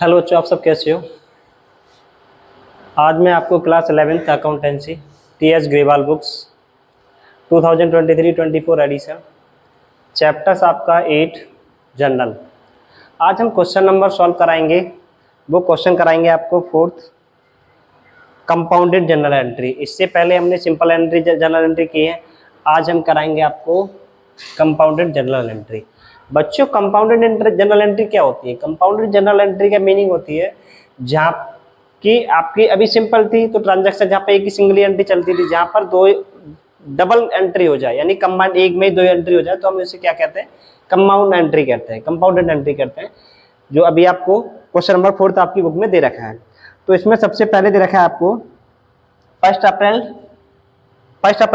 Hello बच्चों, आप सब कैसे हो। आज मैं आपको class 11th accountancy TS Grewal books 2023-24 edition chapters आपका 8 जनरल। आज हम क्वेश्चन नंबर सॉल्व कराएंगे। वो क्वेश्चन कराएंगे आपको 4th कंपाउंडेड जनरल एंट्री। इससे पहले हमने सिंपल एंट्री जनरल एंट्री की है। आज हम कराएंगे आपको कंपाउंडेड जनरल एंट्री। बच्चों, कंपाउंडेड जनरल एंट्री क्या होती है? कंपाउंडेड जनरल एंट्री का मीनिंग होती है जहाँ कि आपकी अभी सिंपल थी तो ट्रांजैक्शन जहाँ पे एक ही सिंगल एंट्री चलती थी, जहाँ पर दो डबल एंट्री हो जाए यानी कंबाइंड एक में दो एंट्री हो जाए तो हम इसे क्या कहते हैं? कंपाउंड एंट्री कहते हैं, कंपाउंडेड एंट्री कहते हैं। जो अभी आपको क्वेश्चन नंबर 4 आपकी बुक में दे रखा है। तो इसमें सबसे पहले दे रखा है आपको 5 अप्रैल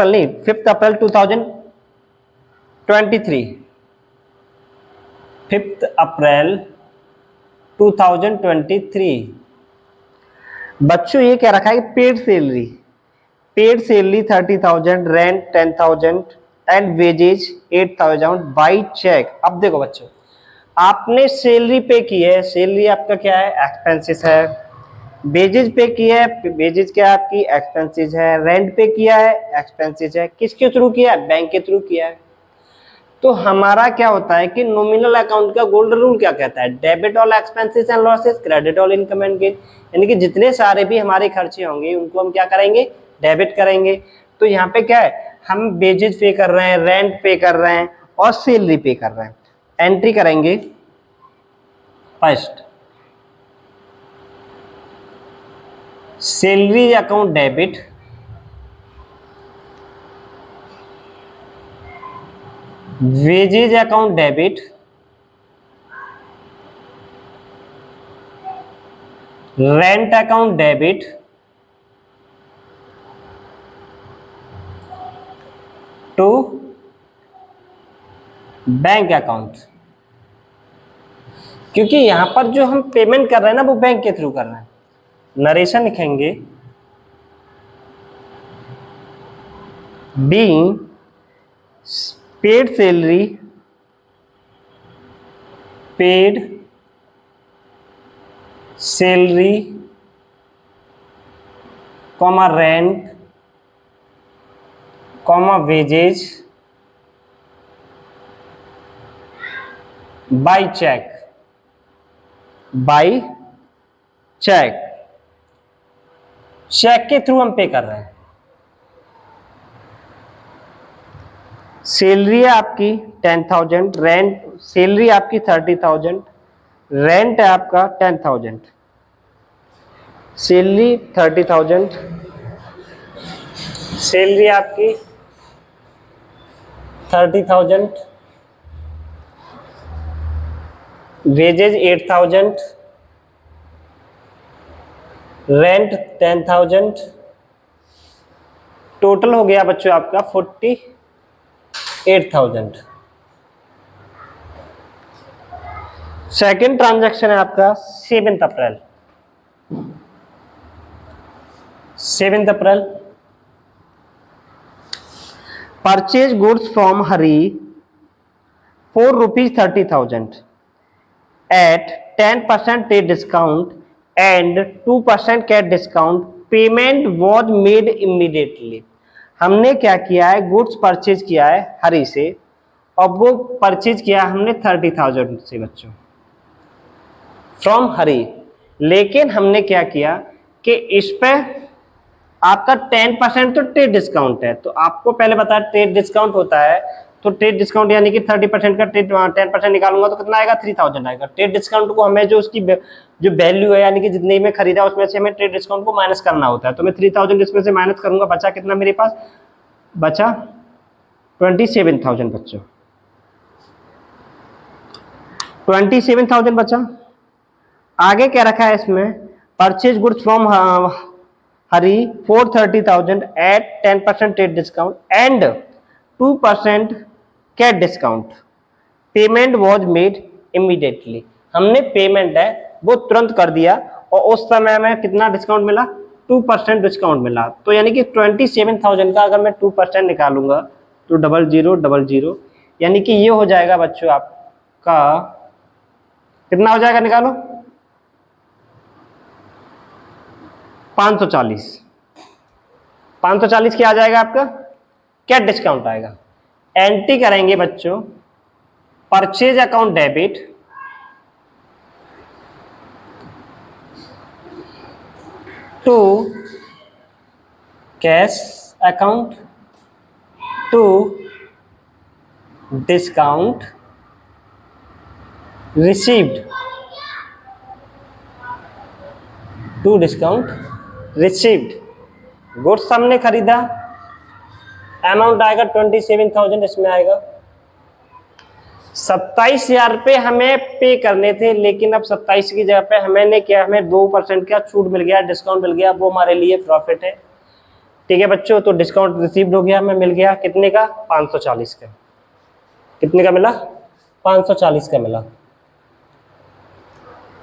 नहीं 5 अप्रैल 2023, 5 अप्रैल 2023। बच्चों ये क्या रखा है? Paid salary 30,000, rent 10,000 and wages 8,000 by cheque. अब देखो बच्चों, आपने सैलरी पे की है, सैलरी आपका क्या है? एक्सपेंसेस है। वेजेज पे की है, वेजेज क्या आपकी? एक्सपेंसेस है। रेंट पे किया है, एक्सपेंसेस है। किसके थ्रू किया है? बैंक के थ्रू किया है। तो हमारा क्या होता है कि नॉमिनल अकाउंट का गोल्डन रूल क्या कहता है? Debit all expenses and losses, credit all income and gain. यानी कि जितने सारे भी हमारे खर्चे होंगे उनको हम क्या करेंगे? डेबिट करेंगे। तो यहाँ पे क्या है? हम वेजेज पे कर रहे हैं, रेंट पे कर रहे हैं और सैलरी पे कर रहे हैं। एंट्री करेंगे first salary account debit, wages account debit, rent account debit, to bank account. क्योंकि यहां पर जो हम पेमेंट कर रहे हैं ना वो बैंक के थ्रू कर रहे हैं। नरेशन लिखेंगे being paid salary comma rent comma wages by cheque cheque के थ्रू हम पे कर रहे हैं। सैलरी है आपकी 10,000, रेंट सैलरी आपकी 30,000, रेंट है आपका 10,000। सैलरी 30,000, सैलरी आपकी 30,000, वेजेज 8,000, रेंट 10,000। टोटल हो गया बच्चों आपका 48,000। सेकेंड ट्रांजैक्शन है आपका 7 April purchase goods from Hari for ₹30,000 at 10% trade discount and 2% cash discount. Payment was made immediately. हमने क्या किया है? गुड्स परचेज किया है हरी से और वो परचेज किया हमने 30,000 से बच्चों फ्रॉम हरी। लेकिन हमने क्या किया कि इस पे आपका 10% तो ट्रेड डिस्काउंट है। तो आपको पहले बताया ट्रेड डिस्काउंट होता है, तो ट्रेड डिस्काउंट यानी कि 30% का ट्रेड 10% निकालूंगा तो कितना आएगा? 3,000 आएगा। ट्रेड डिस्काउंट को हमें जो उसकी जो वैल्यू है यानी कि जितने में खरीदा उसमें से हमें ट्रेड डिस्काउंट को माइनस करना होता है। तो मैं 3,000 इसमें से माइनस करूंगा, बचा कितना मेरे पास? बचा 27,000 बच्चों, 27,000 बचा। आगे क्या रखा है इसमें? Purchase goods from Hari for 30,000 at 10% trade discount and 2% cash discount. Payment was made immediately. हमने पेमेंट है वो तुरंत कर दिया और उस समय में कितना डिस्काउंट मिला? 2% डिस्काउंट मिला। तो यानी कि 27,000 का अगर मैं 2% निकालूंगा तो 0000 यानी कि ये हो जाएगा बच्चों आपका कितना हो जाएगा? निकालो 540। 540 क्या आ जाएगा आपका, क्या डिस्काउंट आएगा। एंट्री करेंगे बच्चों, purchase account debit to cash account to discount received to discount received. Goods हमने खरीदा, अमाउंट आएगा 27,000, इसमें आएगा 27,000 रुपये हमें पे करने थे, लेकिन अब 27 की जगह पे हमें क्या, हमें 2% का छूट मिल गया, डिस्काउंट मिल गया, वो हमारे लिए प्रॉफिट है। ठीक है बच्चों, तो डिस्काउंट रिसीव्ड हो गया, हमें मिल गया कितने का, 540 का। कितने का मिला, 540 का मिला।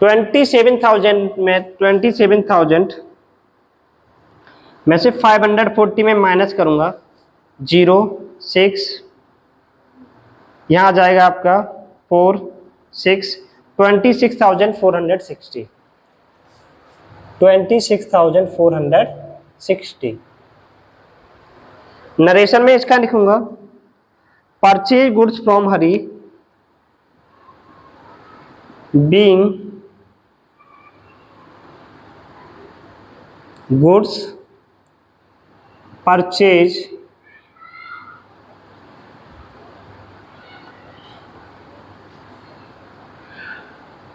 27,000 में से 540 में माइनस करूंगा 0.6, यहाँ आ जाएगा आपका 4.6, 26,460, 26,460। नरेशन में इसका लिखूंगा, purchase goods from Hari being goods purchase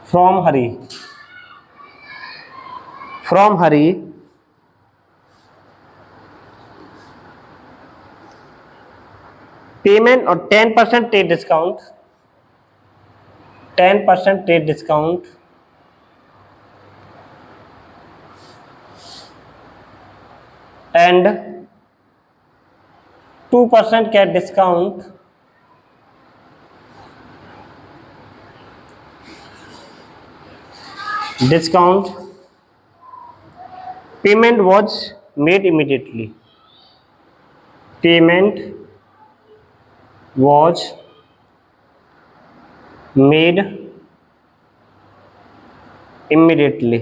from Hari payment और 10% trade discount, 10% trade discount and 2% cash discount payment was made immediately, payment was made immediately,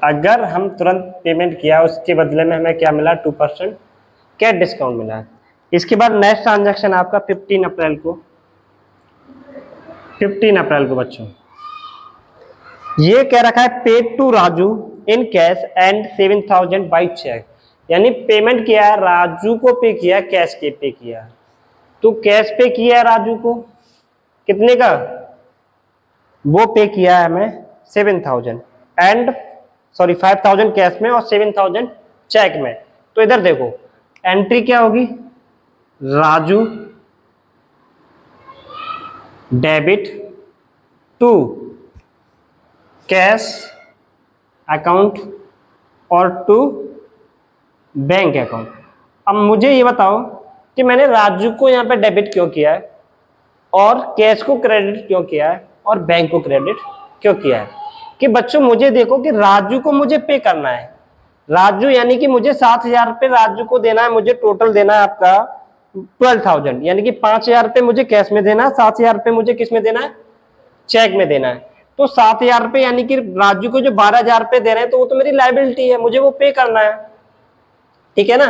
अगर हम तुरंत पेमेंट किया, उसके बदले में हमें क्या मिला, 2% कैश डिस्काउंट मिला। इसके बाद नेक्स्ट ट्रांजैक्शन आपका 15 अप्रैल को बच्चों, ये कह रखा है paid to Raju in cash and 7,000 by cheque, यानी पेमेंट किया है, राजू को पे किया, कैश के पे किया। तो कैश पे किया है राजू को, कितने का, वो पे किया है हमें 7,000 एंड 5,000 कैश में और 7,000 चेक में। तो इधर देखो एंट्री क्या होगी, Raju debit to cash account और टू बैंक अकाउंट। अब मुझे ये बताओ कि मैंने राजू को यहाँ पे डेबिट क्यों किया है और कैश को क्रेडिट क्यों किया है और बैंक को क्रेडिट क्यों किया है। कि बच्चों मुझे देखो कि राजू को मुझे पे करना है, राजू यानी कि मुझे 7,000 रुपये राजू को देना है, मुझे टोटल देना है आपका 12,000, यानी कि 5,000 रुपये मुझे कैश में देना है, 7,000 रुपये मुझे किस में देना है, चेक में देना है। तो 7,000 रुपये यानी कि राजू को जो 12,000 रुपये दे रहे हैं, तो वो तो मेरी लायबिलिटी है, मुझे वो पे करना है, ठीक है ना।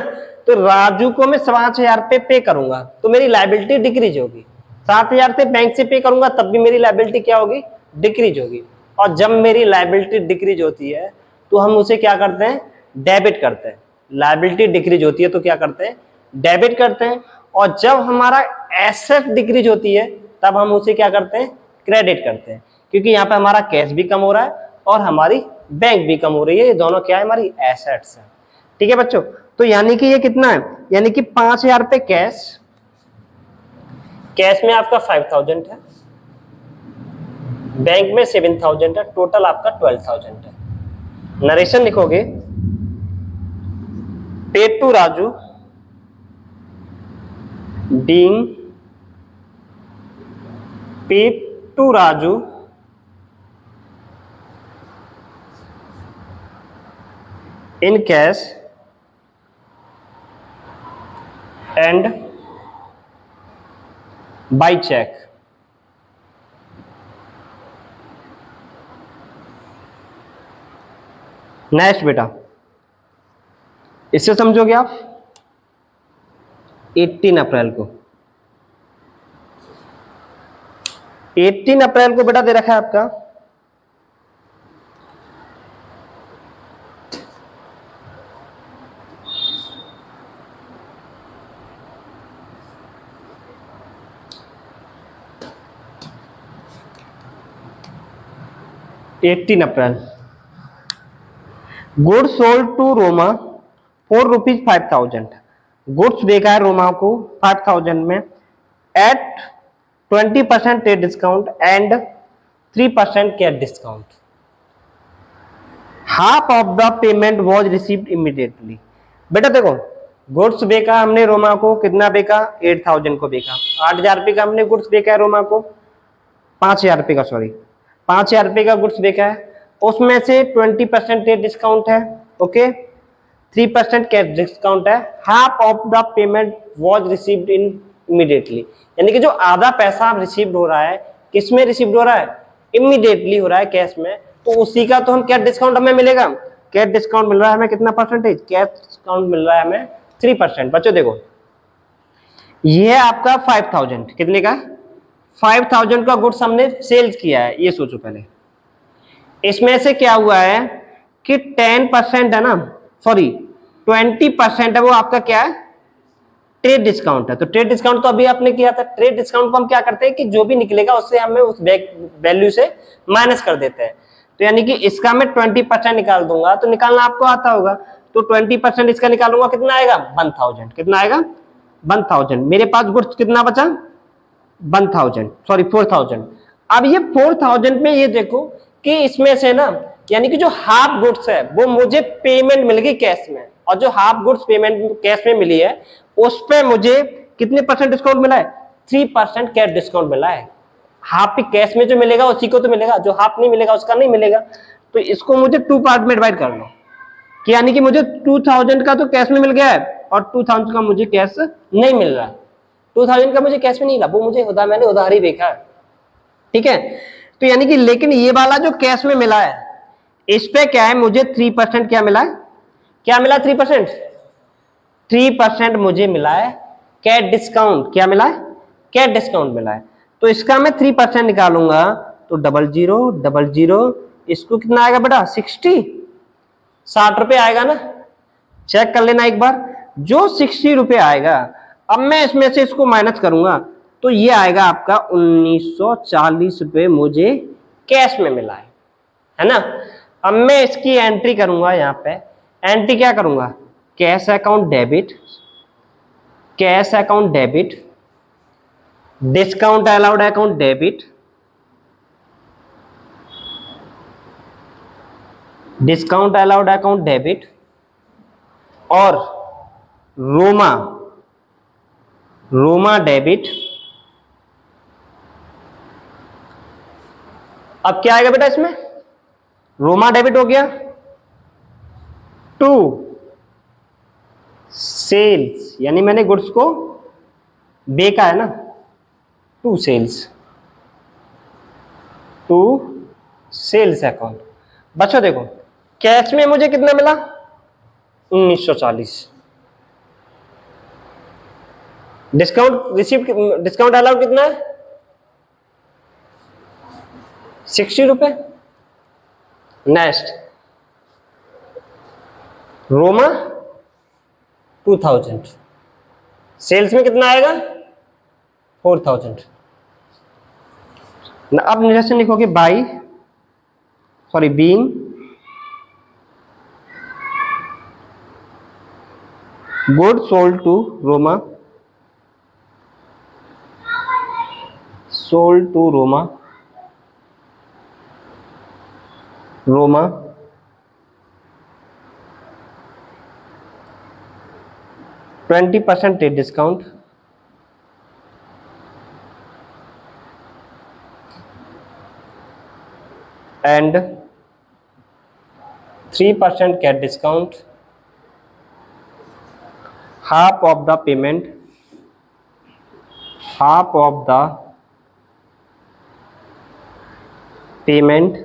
तो राजू को मैं 5,000 रुपये पे करूंगा तो मेरी लायबिलिटी डिक्रीज होगी, 7,000 से बैंक से पे करूंगा तब भी मेरी लायबिलिटी क्या होगी, डिक्रीज होगी। और जब मेरी लायबिलिटी डिक्रीज होती है तो हम उसे क्या करते हैं, डेबिट करते हैं। लायबिलिटी डिक्रीज होती है तो क्या करते हैं, डेबिट करते हैं। और जब हमारा एसेट डिक्रीज होती है तब हम उसे क्या करते हैं, क्रेडिट करते हैं, क्योंकि यहाँ पे हमारा कैश भी कम हो रहा है और हमारी बैंक भी कम हो रही है, ये दोनों क्या है, हमारी एसेट्स है। ठीक है बच्चों, तो यानी कि ये कितना है, यानी कि 5,000 रुपये कैश में आपका 5,000 है, बैंक में 7,000 है, टोटल आपका 12,000 है। नरेशन लिखोगे, paid to Raju being paid to Raju in cash and by cheque. Next बेटा, इससे समझोगे आप 18 अप्रैल को, 18 अप्रैल को बेटा दे रखा है आपका 18 April, goods sold to Roma ₹4,5,000। Goods बेचा है रोमा को 5,000 में at 20% trade discount and 3% cash discount. Half of the payment was received immediately. बेटा देखो, गुड्स बेचा हमने रोमा को, कितना बेचा? 8,000 को बेचा। 8,000 रुपये का हमने गुड्स बेचा है रोमा को, 5,000 रुपये का, सॉरी 5,000 रुपये का गुड्स बेचा है, उसमें से 20% ट्रेड डिस्काउंट है, ओके, 3% कैश डिस्काउंट है। Half of the payment was received in immediately, यानी कि जो आधा पैसा रिसीव्ड हो रहा है, किस में रिसीव्ड हो रहा है? इमीडिएटली हो रहा है, कैश में, तो उसी का तो हम कैश डिस्काउंट हमें मिलेगा। कैश डिस्काउंट मिल रहा है हमें कितना परसेंटेज? कैश डिस्काउंट मिल रहा है हमें 3%। बच्चों देखो, ये है आपका 5,000, कितने का? 5,000 का गुड्स हमने सेल्स किया है, ये सोचो पहले। इसमें से क्या हुआ है कि 10% है ना, सॉरी 20% है, वो आपका क्या है? ट्रेड डिस्काउंट है। तो ट्रेड डिस्काउंट तो अभी आपने किया था। ट्रेड डिस्काउंट को हम क्या करते हैं कि जो भी निकलेगा उससे हमें उस वैल्यू से माइनस कर देते हैं। तो यानी कि इसका मैं 20% निकाल दूंगा, तो निकालना आपको आता होगा, तो 20% इसका निकालूंगा, कितना आएगा? 1,000। कितना आएगा? 1,000। मेरे पास गुड्स कितना बचा? 1,000, सॉरी 4,000। अब ये 4,000 में ये देखो कि इसमें से ना, यानी कि जो हाफ गुड्स है वो मुझे पेमेंट मिल गई कैश में, और जो हाफ गुड्स पेमेंट कैश में मिली है उस पे मुझे कितने परसेंट डिस्काउंट मिला है? 3% कैश डिस्काउंट मिला है। हाफ भी कैश में जो मिलेगा उसी को तो मिलेगा, जो हाफ नहीं मिलेगा उसका नहीं मिलेगा। तो इसको मुझे 2 पार्ट में डिवाइड कर लो, कि यानी कि मुझे 2,000 का तो कैश में मिल गया है और 2,000 का मुझे कैश नहीं मिल रहा है। 2,000 का मुझे कैश में नहीं मिला, वो मुझे मैंने उधार ही देखा है, ठीक है। तो यानी कि लेकिन ये वाला जो कैश में मिला है इस पे क्या है? मुझे 3% क्या मिला है? क्या मिला? 3%। 3% मुझे मिला है कैश डिस्काउंट। क्या मिला है? कैश डिस्काउंट मिला है। तो इसका मैं 3% निकालूंगा तो 0000, इसको कितना आएगा बेटा? 60 रुपए आएगा ना। चेक कर लेना एक बार, जो 60 रुपए आएगा, अब मैं इसमें से इसको माइनस करूंगा तो ये आएगा आपका 1,940 रुपए मुझे कैश में मिला है ना। अब मैं इसकी एंट्री करूंगा, यहां पे एंट्री क्या करूंगा? Cash account debit, cash account debit, discount allowed account debit, discount allowed account debit, और रोमा डेबिट। अब क्या आएगा बेटा इसमें? रोमा डेबिट हो गया, टू सेल्स, यानी मैंने गुड्स को बेचा है ना, to sales, to sales account. बच्चों देखो, कैश में मुझे कितना मिला? 1,940। डिस्काउंट रिसीव, डिस्काउंट अलाउड कितना है? 60 रुपए। नेक्स्ट रोमा 2,000, सेल्स में कितना आएगा? 4,000। अब निरसन लिखोगे by, sorry being good sold to Roma, sold to Roma, Roma 20% trade discount and 3% cash discount, half of the payment half of the payment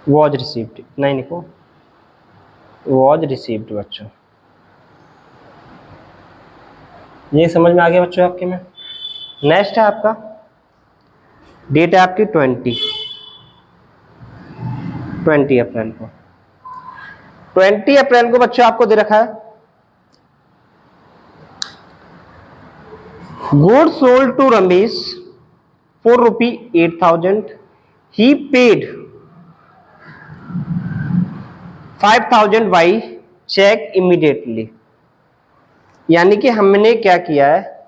was received, नहीं लिखो, was received बच्चों। ये समझ में आ गया बच्चों आपके में। नेक्स्ट है आपका डेट है आपकी 20 अप्रैल को। 20 अप्रैल को बच्चों आपको दे रखा है good sold to Ramesh for ₹8,000, he paid 5,000 by cheque immediately. यानी कि हमने क्या किया है,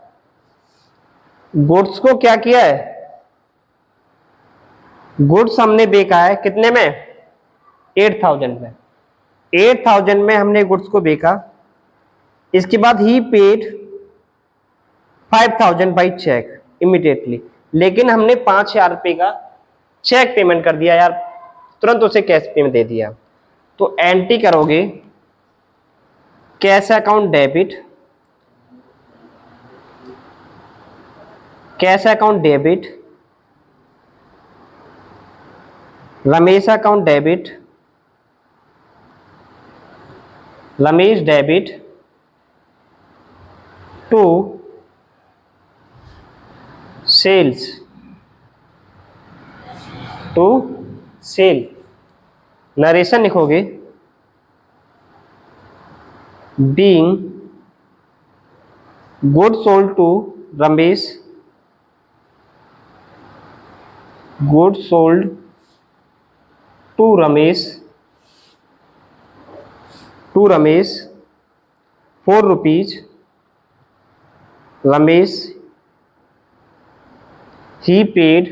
गुड्स को क्या किया है, गुड्स हमने बेचा है कितने में, 8,000 में। 8,000 में हमने गुड्स को बेचा। इसके बाद ही पेड 5,000 बाई चेक इमीडिएटली, लेकिन हमने 5,000 रुपये का चेक पेमेंट कर दिया यार, तुरंत उसे कैश पेमेंट दे दिया। तो एंट्री करोगे cash account debit, cash account debit, Ramesh account debit, Ramesh debit to sales, to sale. Narration लिखोगे being good sold to Ramesh, good sold to Ramesh, ₹4, Ramesh he paid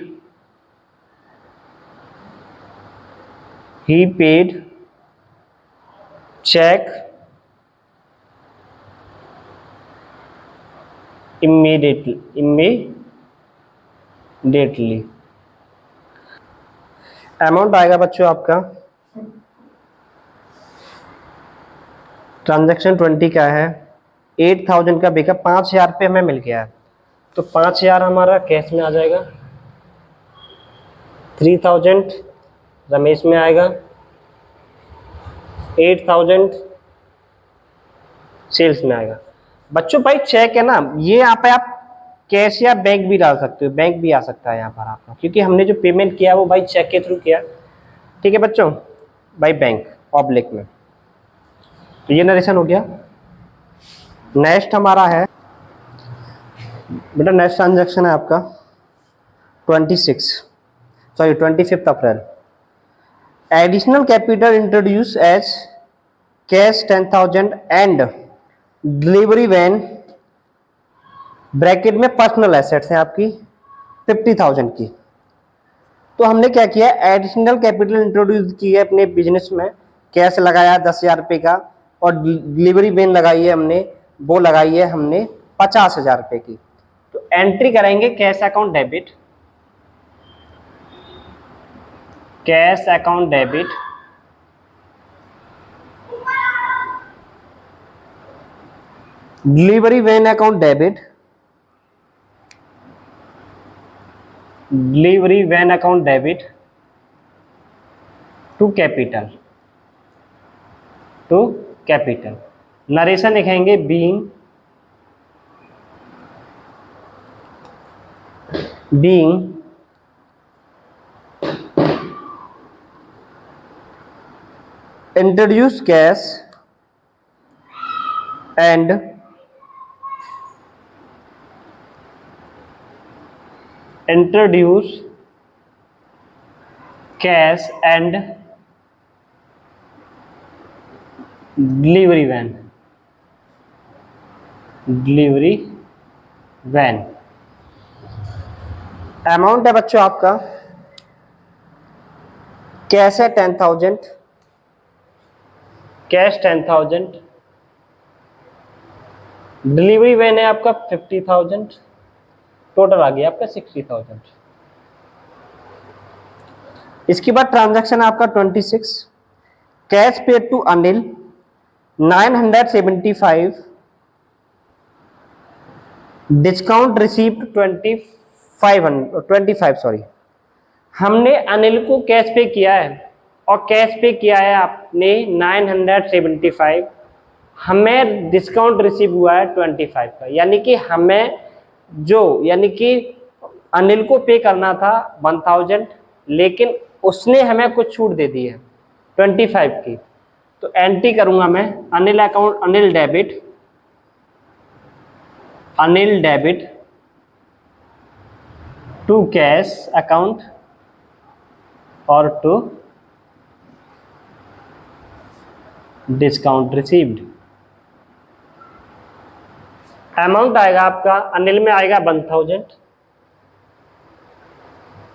check immediately। Amount आएगा बच्चों आपका, ट्रांजैक्शन 20 का है, 8,000 का बिका, 5,000 रुपये हमें मिल गया है। तो 5,000 हमारा कैश में आ जाएगा, 3,000 रमेश में आएगा, 8,000 सेल्स में आएगा। बच्चों भाई चेक है ना, ये यहाँ पे आप कैश या बैंक भी डाल सकते हो, बैंक भी आ सकता है यहाँ पर आपका, क्योंकि हमने जो पेमेंट किया वो भाई चेक के थ्रू किया। ठीक है बच्चों, बाई बैंक ऑब्लिक में। तो ये नरेशन हो गया। नेक्स्ट हमारा है बेटा, नेक्स्ट ट्रांजैक्शन है आपका 25 April. Additional capital introduce as cash 10,000 and delivery van, bracket में पर्सनल एसेट्स हैं आपकी 50,000 की। तो हमने क्या किया, एडिशनल कैपिटल इंट्रोड्यूस की है अपने बिजनेस में, कैश लगाया 10,000 रुपये का, और डिलीवरी वैन लगाई है हमने, वो लगाई है हमने 50,000 रुपये की। तो एंट्री करेंगे cash account debit, cash account debit delivery van account debit, delivery van account debit to capital, to capital. Narration लिखेंगे being introduce cash and delivery van। Amount है बच्चों आपका, कैश है 10,000, कैश 10,000, डिलीवरी वैन है आपका 50,000, total आ गया आपका 60,000। इसके बाद ट्रांजैक्शन है आपका 26 cash paid to Anil 975, discount received 25 sorry. हमने अनिल को कैश पे किया है और कैश पे किया है आपने 975, हमें डिस्काउंट रिसीव हुआ है 25 का, यानी कि हमें यानी कि अनिल को पे करना था 1000, लेकिन उसने हमें कुछ छूट दे दी है 25 की। तो एंट्री करूंगा मैं Anil account, Anil debit to cash account और टू डिस्काउंट रिसीव्ड। अमाउंट आएगा आपका अनिल में आएगा 1000,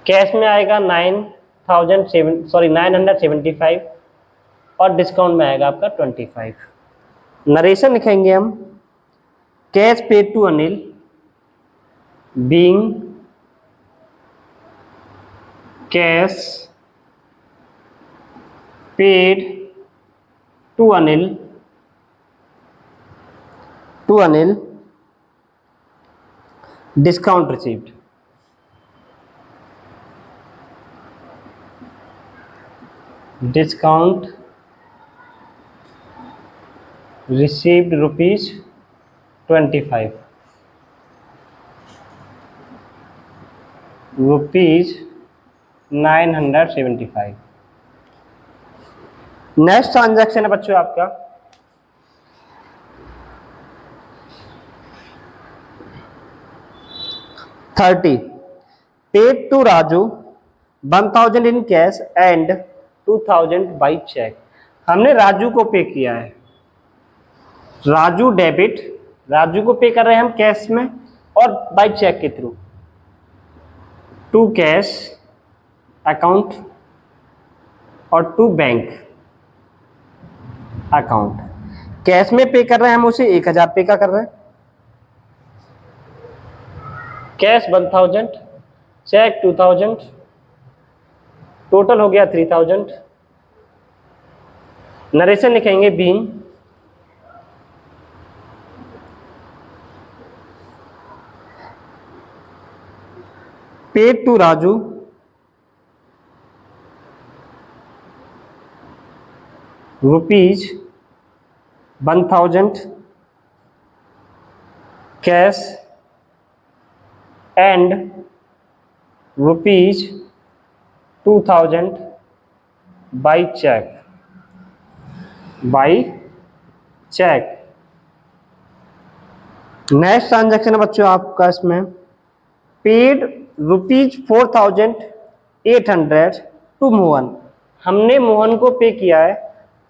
कैश में आएगा 975 और डिस्काउंट में आएगा आपका 25। नरेशन लिखेंगे हम, cash paid to Anil being cash paid to Anil discount received. Discount received ₹25, ₹975। Next transaction है बच्चों आपका 30, paid to Raju 1000 in cash and 2000 by cheque. हमने राजू को पे किया है, राजू डेबिट, राजू को पे कर रहे हैं हम कैश में और बाई चेक के थ्रू, टू कैश अकाउंट और टू बैंक अकाउंट। कैश में पे कर रहे हैं हम उसे 1000 पे का कर रहे हैं, कैश 1000, चेक 2000, टोटल हो गया 3000। नरेशन लिखेंगे being paid to Raju ₹1000 cash and ₹2000 by cheque. Next transaction है बच्चों आपका इसमें, पेड ₹4800 टू मोहन। हमने मोहन को पे किया है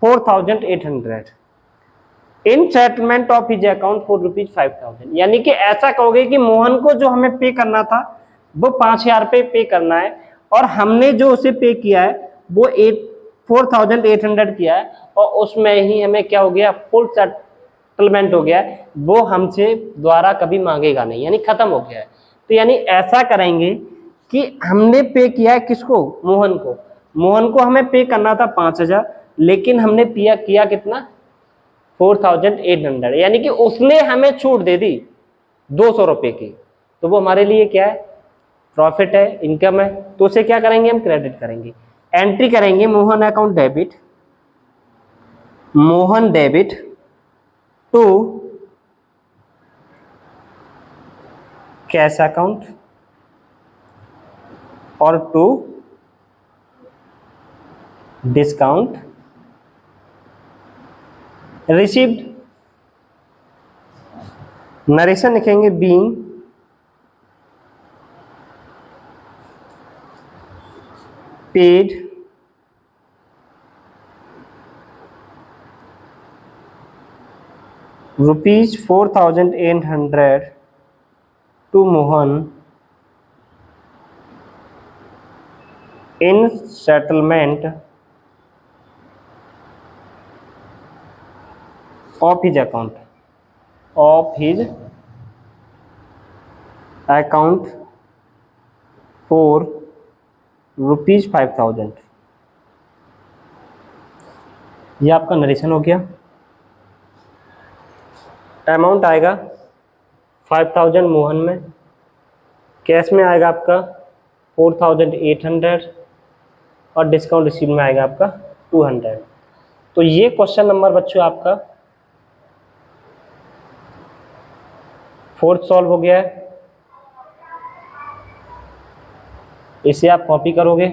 4800 in settlement of his account for ₹5000। यानी कि ऐसा कहोगे कि मोहन को जो हमें पे करना था वो 5000 पे करना है और हमने जो उसे पे किया है वो 4800 किया है और उसमें ही हमें क्या हो गया, फुल सेटलमेंट हो गया है, वो हमसे द्वारा कभी मांगेगा नहीं, यानी खत्म हो गया है। तो यानी ऐसा करेंगे कि हमने पे किया है किसको, मोहन को हमें पे करना था 5000, लेकिन हमने किया कितना 4800, यानी कि उसने हमें छूट दे दी 200 रुपए की, तो वो हमारे लिए क्या है, प्रॉफिट है, इनकम है। तो उसे क्या करेंगे हम, क्रेडिट करेंगे। एंट्री करेंगे Mohan account debit to cash account और टू डिस्काउंट रिसीव्ड। नरेशन लिखेंगे being paid ₹4800 to Mohan in settlement of his account for ₹5000। ये आपका नरेशन हो गया। अमाउंट आएगा 5000 मोहन में, कैश में आएगा आपका 4800 और डिस्काउंट रिसीव में आएगा आपका 200। तो ये क्वेश्चन नंबर बच्चों आपका 4th सॉल्व हो गया है। इसे आप कॉपी करोगे